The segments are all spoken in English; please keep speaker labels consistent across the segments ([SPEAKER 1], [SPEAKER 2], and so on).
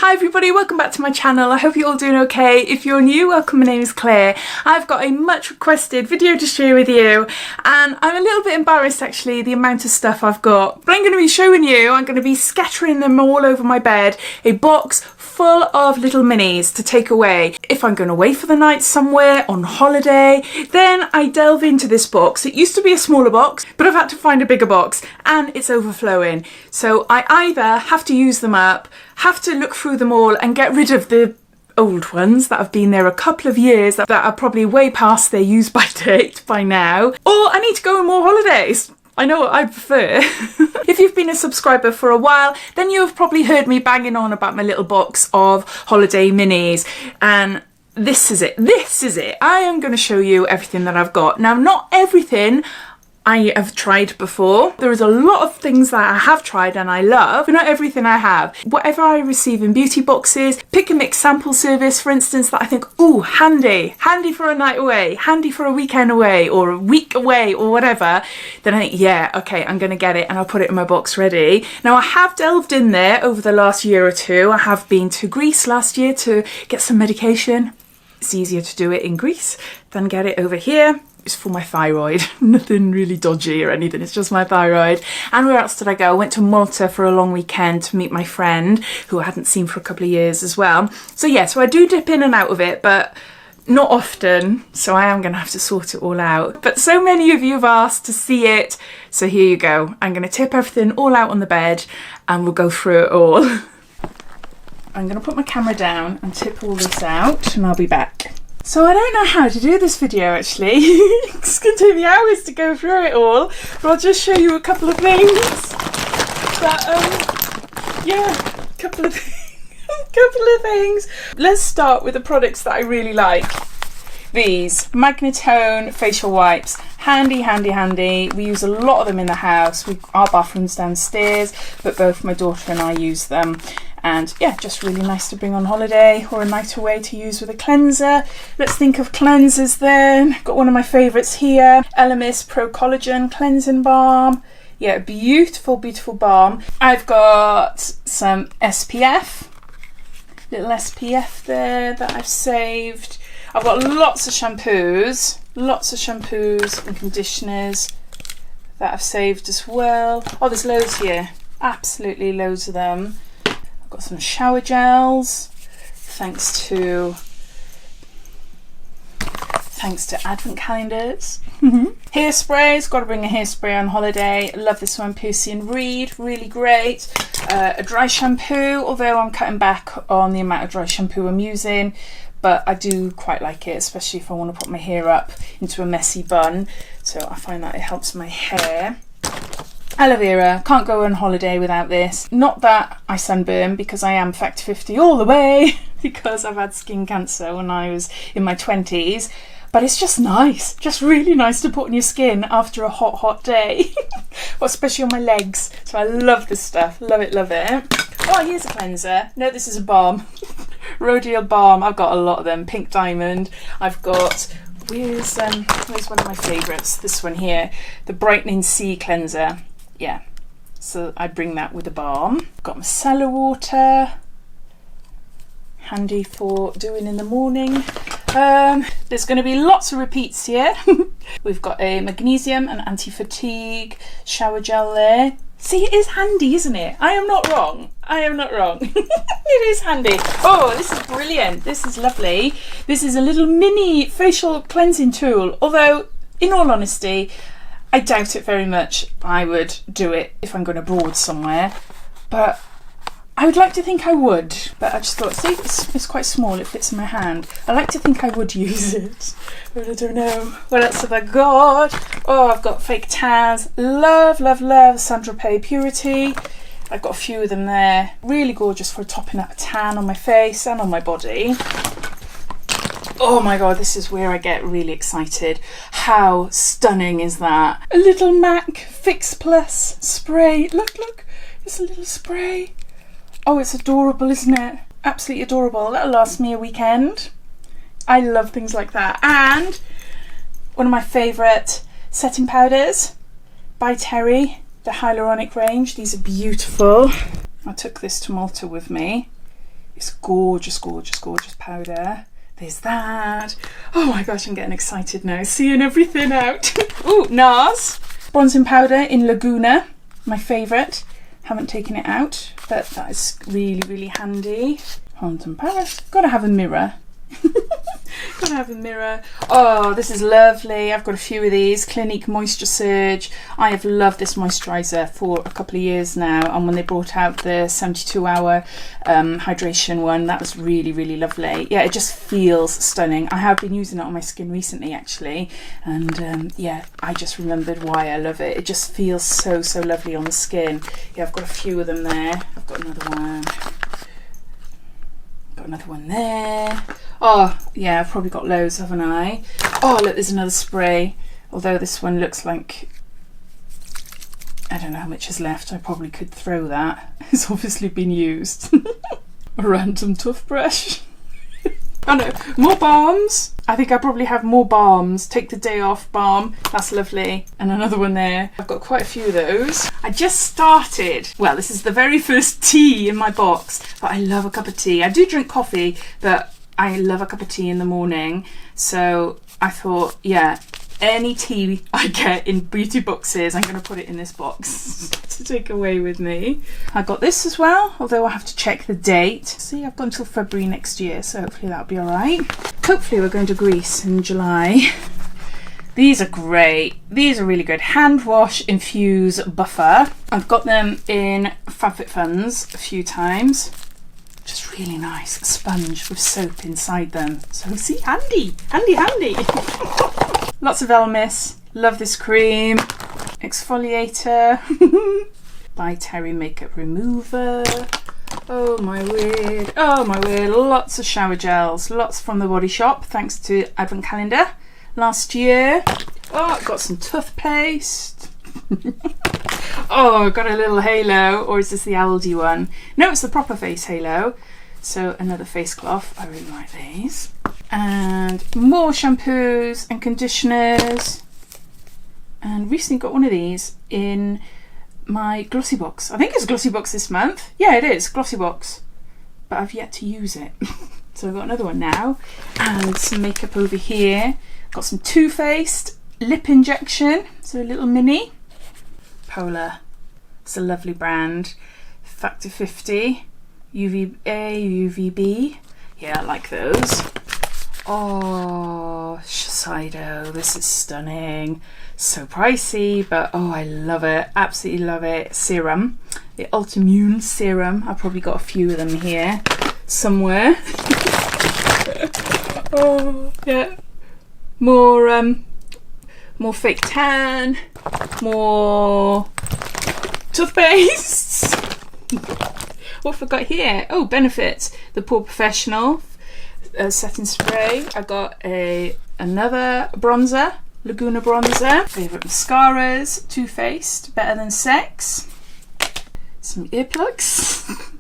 [SPEAKER 1] Hi everybody, welcome back to my channel. I hope you're all doing okay. If you're new, welcome. My name is Claire. I've got a much requested video to share with you, and I'm a little bit embarrassed actually the amount of stuff I've got, but I'm going to be showing you, I'm going to be scattering them all over my bed, a box full of little minis to take away. If I'm going away for the night somewhere on holiday, then I delve into this box. It used to be a smaller box, but I've had to find a bigger box and it's overflowing. So I either have to use them up, have to look through them all and get rid of the old ones that have been there a couple of years that are probably way past their use by date by now, or I need to go on more holidays. I know what I prefer. If you've been a subscriber for a while, then you've probably heard me banging on about my little box of holiday minis, and this is it. This is it. I am going to show you everything that I've got. Now, not everything I have tried before. There is a lot of things that I have tried and I love, but not everything I have. Whatever I receive in beauty boxes, pick and mix sample service, for instance, that I think, ooh, handy for a night away, handy for a weekend away or a week away or whatever, then I think, yeah, okay, I'm gonna get it and I'll put it in my box ready. Now, I have delved in there over the last year or two. I have been to Greece last year to get some medication. It's easier to do it in Greece than get it over here. It's for my thyroid, nothing really dodgy or anything, it's just my thyroid. And where else did I go? I went to Malta for a long weekend to meet my friend who I hadn't seen for a couple of years as well. So yeah, so I do dip in and out of it, but not often, so I am going to have to sort it all out. But so many of you have asked to see it, so here you go. I'm going to tip everything all out on the bed and we'll go through it all. I'm going to put my camera down and tip all this out and I'll be back. So I don't know how to do this video actually. It's going to take me hours to go through it all, but I'll just show you a couple of things that, yeah, a couple of things. Let's start with the products that I really like. These Magnetone facial wipes. Handy. We use a lot of them in the house. Our bathroom's downstairs, but both my daughter and I use them. And yeah, just really nice to bring on holiday or a night away to use with a cleanser. Let's think of cleansers then. Got one of my favourites here, Elemis Pro Collagen Cleansing Balm. Yeah, beautiful balm. I've got some SPF, little SPF there that I've saved. I've got lots of shampoos and conditioners that I've saved as well. Oh, there's loads here, absolutely loads of them. I've got some shower gels, thanks to advent calendars. Hairsprays, got to bring a hairspray on holiday. Love this one, Percy and Reed, really great. A dry shampoo, although I'm cutting back on the amount of dry shampoo I'm using, but I do quite like it, especially if I want to put my hair up into a messy bun. So I find that it helps my hair. Aloe vera, can't go on holiday without this. Not that I sunburn, because I am Factor 50 all the way, because I've had skin cancer when I was in my 20s. But it's just nice, just really nice to put on your skin after a hot day. Well, especially on my legs. So I love this stuff, love it. Oh, here's a cleanser. No, this is a balm. Rhodial balm, I've got a lot of them. Pink Diamond. I've got, where's one of my favourites? This one here, the Brightening Sea Cleanser. Yeah, so I bring that with a balm. Got micellar water, handy for doing in the morning. There's going to be lots of repeats here. We've got a magnesium and anti-fatigue shower gel there. See, it is handy, isn't it? I am not wrong. It is handy. Oh, this is brilliant. This is lovely. This is a little mini facial cleansing tool, although in all honesty, I doubt it very much. I would do it if I'm going abroad somewhere, but I would like to think I would. But I just thought, see, it's quite small, it fits in my hand. I like to think I would use it, but I don't know. What else have I got? Oh, I've got fake tans. Love Saint-Tropez Purity. I've got a few of them there. Really gorgeous for topping up a tan on my face and on my body. Oh my god, this is where I get really excited. How stunning is that? A little MAC Fix Plus spray. Look, it's a little spray. Oh, it's adorable, isn't it? Absolutely adorable. That'll last me a weekend. I love things like that. And one of my favourite setting powders by Terry, the hyaluronic range. These are beautiful. I took this to Malta with me. It's gorgeous, gorgeous, gorgeous powder. There's that. Oh my gosh, I'm getting excited now, seeing everything out. Ooh, NARS. Bronzing powder in Laguna, my favourite. Haven't taken it out, but that is really, really handy. Holland and Paris. Gotta have a mirror. Gotta have a mirror. Oh, this is lovely. I've got a few of these. Clinique Moisture Surge. I have loved this moisturiser for a couple of years now, and when they brought out the 72-hour hydration one, that was really, really lovely. Yeah, it just feels stunning. I have been using it on my skin recently, actually, and yeah, I just remembered why I love it. It just feels so, so lovely on the skin. Yeah, I've got a few of them there. I've got another one. Got another one there. Oh yeah, I've probably got loads, haven't I? Oh look, there's another spray, although this one looks like, I don't know how much is left. I probably could throw that. It's obviously been used. A random toothbrush. Oh no, more balms. I think I probably have more balms. Take the day off balm, that's lovely. And another one there. I've got quite a few of those. I just started, well, this is the very first tea in my box, but I love a cup of tea. I do drink coffee, but I love a cup of tea in the morning. So I thought, yeah, any tea I get in beauty boxes, I'm going to put it in this box to take away with me. I got this as well, although I have to check the date. See, I've got until February next year, so hopefully that'll be all right. Hopefully we're going to Greece in July. These are great. These are really good. Hand wash infuse buffer. I've got them in FabFitFuns a few times. Just really nice. A sponge with soap inside them. So see, handy, handy, handy. Lots of Elmis. Love this cream. Exfoliator. By Terry Makeup Remover. Oh my word. Oh my word. Lots of shower gels. Lots from the Body Shop, thanks to Advent Calendar last year. Oh, I've got some toothpaste. Oh, I've got a little halo, or is this the Aldi one? No, it's the proper face halo. So another face cloth. I really like these. And more shampoos and conditioners. And recently got one of these in my glossy box. I think it's glossy box this month. Yeah, it is glossy box, but I've yet to use it. So I've got another one now, and some makeup over here. Got some Too Faced lip injection, so a little mini. Polar, it's a lovely brand. Factor 50, UVA, UVB. Yeah, I like those. Oh, Shiseido, this is stunning. So pricey, but oh, I love it. Absolutely love it. Serum, the Ultimune serum. I've probably got a few of them here somewhere. Oh yeah. More fake tan, more toothpaste. What have I got here? Oh, Benefits, the Pore Professional setting spray. I got another bronzer, Laguna bronzer. Favourite mascaras, Too Faced, Better Than Sex. Some earplugs.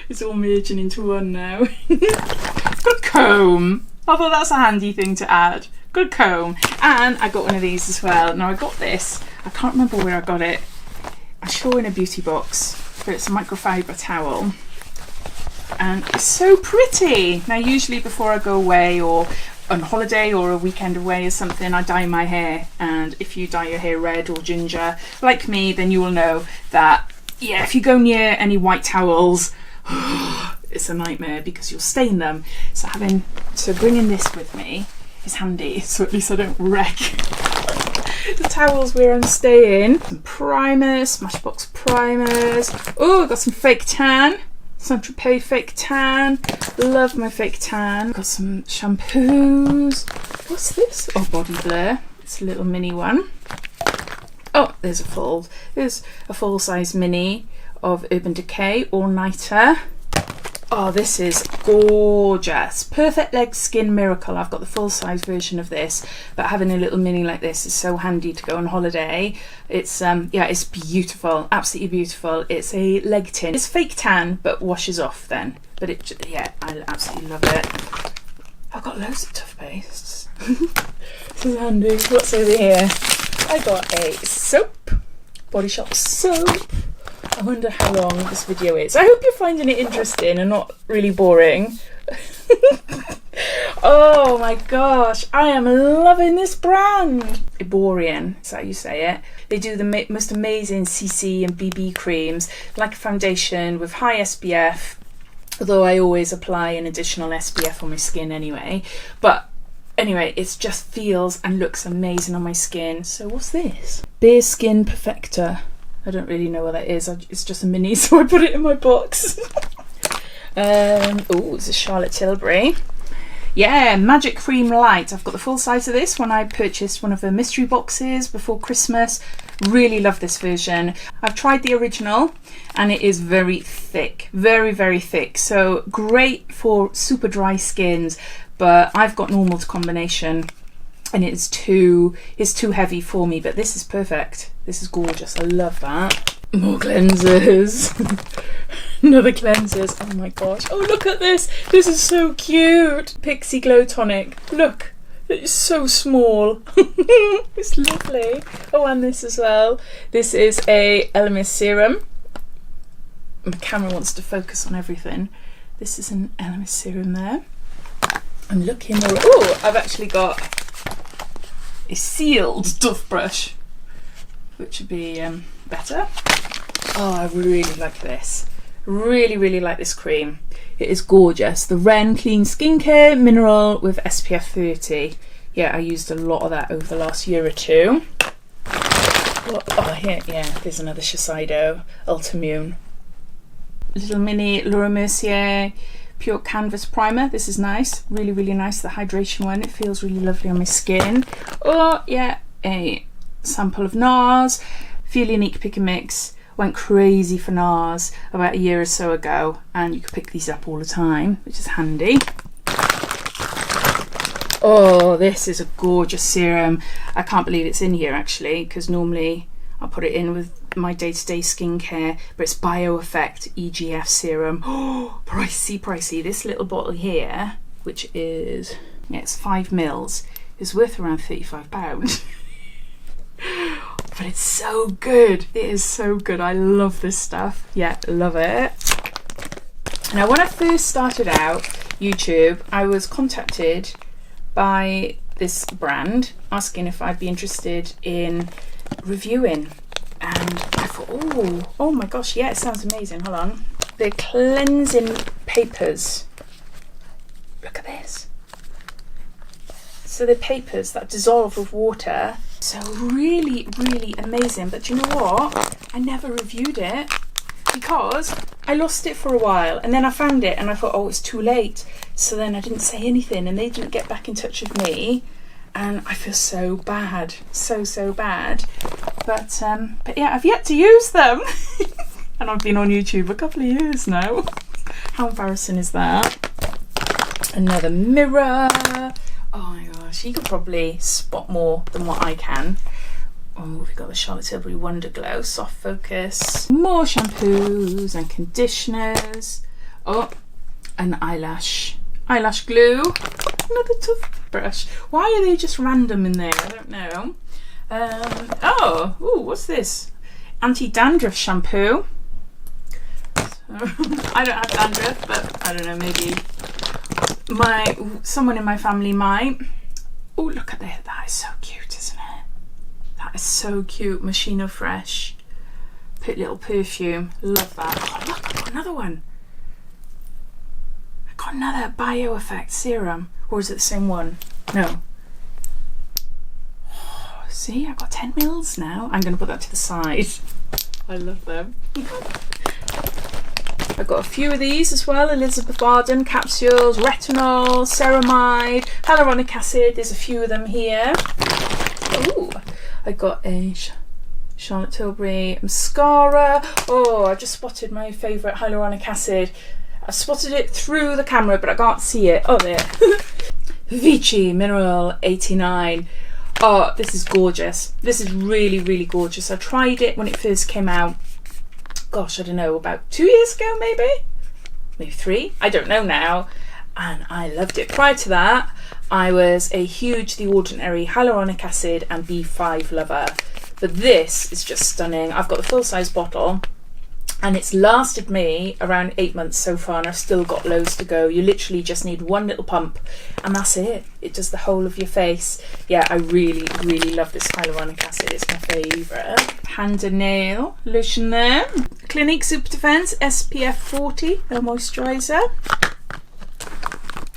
[SPEAKER 1] It's all merging into one now. Got a comb. I thought that's a handy thing to add. Good comb. And I got one of these as well. Now I got this, I can't remember where I got it. I'm sure in a beauty box, but it's a microfiber towel. And it's so pretty. Now usually before I go away or on holiday or a weekend away or something, I dye my hair. And if you dye your hair red or ginger like me, then you will know that, yeah, if you go near any white towels, it's a nightmare because you'll stain them. So bringing this with me is handy, so at least I don't wreck the towels where I'm staying. Some primers, Smashbox primers. Oh, I've got some fake tan, Saint-Tropez fake tan. Love my fake tan. Got some shampoos. What's this? Oh, Body Blur. It's a little mini one. Oh, there's a full size mini of Urban Decay All Nighter. Oh, this is gorgeous. Perfect Leg Skin Miracle. I've got the full size version of this, but having a little mini like this is so handy to go on holiday. It's yeah, it's beautiful, absolutely beautiful. It's a leg tint. It's fake tan, but washes off then. But it, yeah, I absolutely love it. I've got loads of toothpastes. This is handy. What's over here? I got a soap, Body Shop soap. I wonder how long this video is. I hope you're finding it interesting and not really boring. Oh my gosh, I am loving this brand. Iborian, is that how you say it? They do the most amazing CC and BB creams, like a foundation with high SPF, although I always apply an additional SPF on my skin anyway. But anyway, it just feels and looks amazing on my skin. So what's this? Bare Skin Perfector. I don't really know what that is. It's just a mini, so I put it in my box. Oh, it's a Charlotte Tilbury. Yeah, Magic Cream Light. I've got the full size of this when I purchased one of the mystery boxes before Christmas. Really love this version. I've tried the original and it is very thick, very, very thick. So great for super dry skins, but I've got normal to combination and it's too heavy for me, but this is perfect. This is gorgeous. I love that. More cleansers. Another cleansers. Oh my gosh. Oh, look at this. This is so cute. Pixie Glow Tonic. Look. It's so small. It's lovely. Oh, and this as well. This is a Elemis serum. My camera wants to focus on everything. This is an Elemis serum there. I'm looking. Oh, I've actually got a sealed doff brush, which would be better. Oh, I really like this. Really, really like this cream. It is gorgeous. The Ren Clean Skincare Mineral with SPF 30. Yeah, I used a lot of that over the last year or two. Oh, here, yeah, there's another Shiseido Ultimune. Little mini Laura Mercier Pure Canvas Primer. This is nice. Really, really nice. The hydration one. It feels really lovely on my skin. Oh, yeah, a sample of NARS. Feel Unique Pick and Mix. Went crazy for NARS about a year or so ago, and you can pick these up all the time, which is handy. Oh, this is a gorgeous serum. I can't believe it's in here actually, because normally I'll put it in with my day-to-day skincare, but it's Bioeffect EGF serum. Oh, pricey, pricey. This little bottle here, which is, yeah, it's 5 mils, is worth around £35. But it's so good. It is so good. I love this stuff. Yeah, love it. Now, when I first started out YouTube, I was contacted by this brand asking if I'd be interested in reviewing. And I thought, oh my gosh, yeah, it sounds amazing. Hold on. The cleansing papers. Look at this. So the papers that dissolve with water. So really, really amazing. But you know what? I never reviewed it because I lost it for a while and then I found it and I thought, oh, it's too late. So then I didn't say anything and they didn't get back in touch with me. And I feel so bad, so bad. But yeah, I've yet to use them. And I've been on YouTube a couple of years now. How embarrassing is that? Another mirror. Oh my gosh, you could probably spot more than what I can. Oh, we've got the Charlotte Tilbury Wonder Glow Soft Focus. More shampoos and conditioners. Oh, an eyelash glue. Another toothbrush. Why are they just random in there? I don't know. What's this? Anti-dandruff shampoo. I don't have dandruff, but I don't know, maybe someone in my family might. Oh, look at that. That is so cute, isn't it? That is so cute. Machino Fresh. Put little perfume. Love that. Oh, look, I've got another one. I got another Bioeffect serum. Or is it the same one? No. Oh, see, I've got 10 mils now. I'm going to put that to the side. I love them. I've got a few of these as well. Elizabeth Arden capsules, retinol, ceramide, hyaluronic acid. There's a few of them here. Ooh, I got a Charlotte Tilbury mascara. Oh, I just spotted my favourite hyaluronic acid. I spotted it through the camera, but I can't see it. Oh, there. Vichy Mineral 89. Oh, this is gorgeous. This is really, really gorgeous. I tried it when it first came out. Gosh, I don't know, about 2 years ago, maybe 3. I don't know now. And I loved it. Prior to that, I was a huge The Ordinary hyaluronic acid and B5 lover. But this is just stunning. I've got the full-size bottle. And it's lasted me around 8 months so far, and I've still got loads to go. You literally just need one little pump and that's it. It does the whole of your face. Yeah, I really, really love this hyaluronic acid. It's my favourite. Hand and nail lotion there. Clinique Super Defense SPF 40 moisturiser.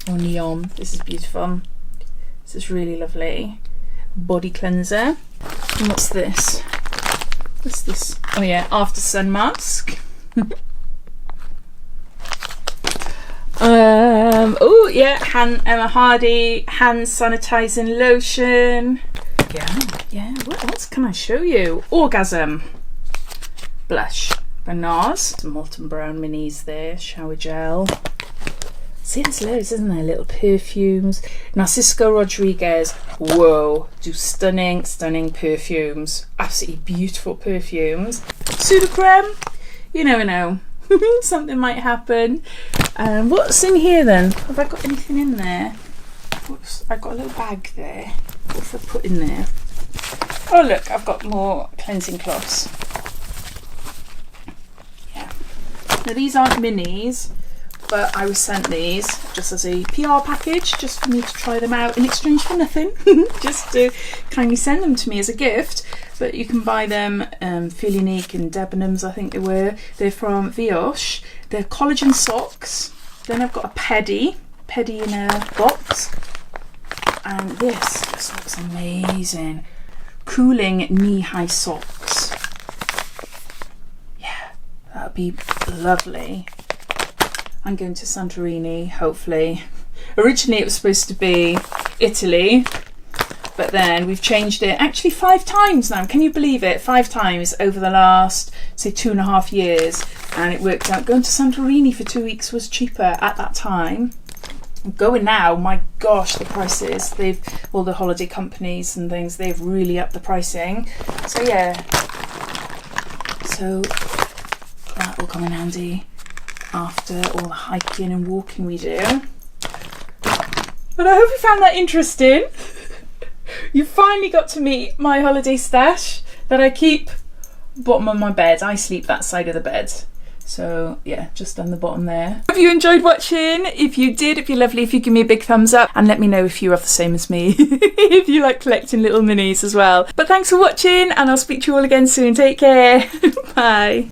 [SPEAKER 1] Oh, neon. This is beautiful. This is really lovely. Body cleanser. And what's this? What's this? Oh yeah, after sun mask. Oh yeah, Emma Hardy hand sanitizing lotion. Yeah. What else can I show you? Orgasm blush by NARS. Some Molten Brown minis there. Shower gel. See, there's loads, isn't there? Little perfumes. Narciso Rodriguez. Whoa, do stunning perfumes. Absolutely beautiful perfumes. Pseudocreme. You never know. Something might happen. What's in here then? Have I got anything in there? Whoops, I've got a little bag there. What have I put in there? Oh look, I've got more cleansing cloths. Yeah. Now these aren't minis, but I was sent these just as a PR package, just for me to try them out in exchange for nothing. Just to kindly send them to me as a gift. But you can buy them, Feel Unique and Debenhams, I think they were. They're from Vioche. They're collagen socks. Then I've got a pedi in a box. And this looks amazing. Cooling knee-high socks. Yeah, that would be lovely. I'm going to Santorini, hopefully. Originally it was supposed to be Italy, but then we've changed it actually 5 times now. Can you believe it? 5 times over the last, say, 2.5 years. And it worked out. Going to Santorini for 2 weeks was cheaper at that time. Going now, my gosh, the prices. All the holiday companies and things, they've really upped the pricing. So yeah. So that will come in handy after all the hiking and walking we do. But I hope you found that interesting. You finally got to meet my holiday stash that I keep bottom of my bed. I sleep that side of the bed. So yeah, just on the bottom there. Hope you enjoyed watching. If you did, it'd be lovely if you give me a big thumbs up and let me know if you are the same as me. If you like collecting little minis as well. But thanks for watching and I'll speak to you all again soon. Take care. Bye.